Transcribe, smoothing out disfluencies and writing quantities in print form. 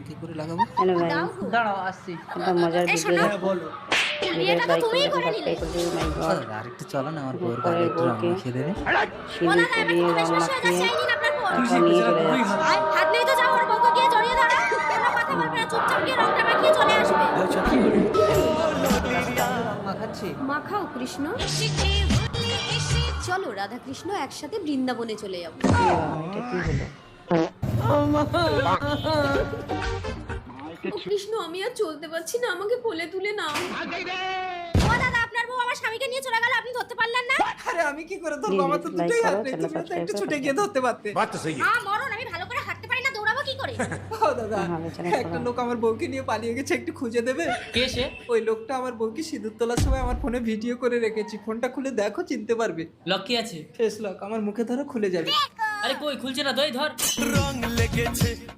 কি করে লাগাবো? হ্যালো ভাই, দাঁড়াও আসছি। একটা মজার ভিডিও হ্যাঁ বলো। ভিডিও লাইক করে সাবস্ক্রাইব করে দিও। মাই গড, দাদা আরেকটু চলো না, আমার বউর পরে গালে একটু রং বউকে মাখিয়ে দেবে। সিঁদুর পরিয়ে রং মাখিয়ে তুই তারপর নিয়ে চলে তুই যাচ্ছে। হাত নেই তো যাও ওর বউকে গিয়ে জড়িয়ে ধরো। কোনো কথা বলবে না, চুপচাপ গিয়ে রংটা মাখিয়ে চলে আসবে। রং মাখাচ্ছি। মাখাও কৃষ্ণ। চলো রাধা কৃষ্ণ একসাথে বৃন্দাবনে চলে যাবো। কি বাবা, এটা কি হলো? ও কৃষ্ণ, আমি আর চলতে পারছি না, আমাকে কোলে তুলে নাও। ও দাদা, আপনার বউ আমার স্বামীকে নিয়ে চলে গেল, আপনি ধরতে পারলেন না? আরে আমি কি করে ধরবো? আমার তো Like দুটোই হাত করো, নেই, channel তুমি তো subscribe একটু করো, ছুটে গিয়ে ধরতে পারতে। মরণ, আমি ভালো করে হাঁটতে পারি না, দৌড়াবো কি করে? ও দাদা, ভালো channel একটা করো। লোক আমার বউকে নিয়ে পালিয়ে গেছে, একটু খুঁজে দেবে? কে সে? ওই লোকটা আমার বউকে সিঁদুর তোলার সময় আমার ফোনে ভিডিও করে রেখেছি, ফোনটা খুলে দেখো, চিনতে পারবে। লক কি আছে? ফেস লক, আমার মুখে ধরো খুলে যাবে। আরে কই খুলছে না, দই ধর।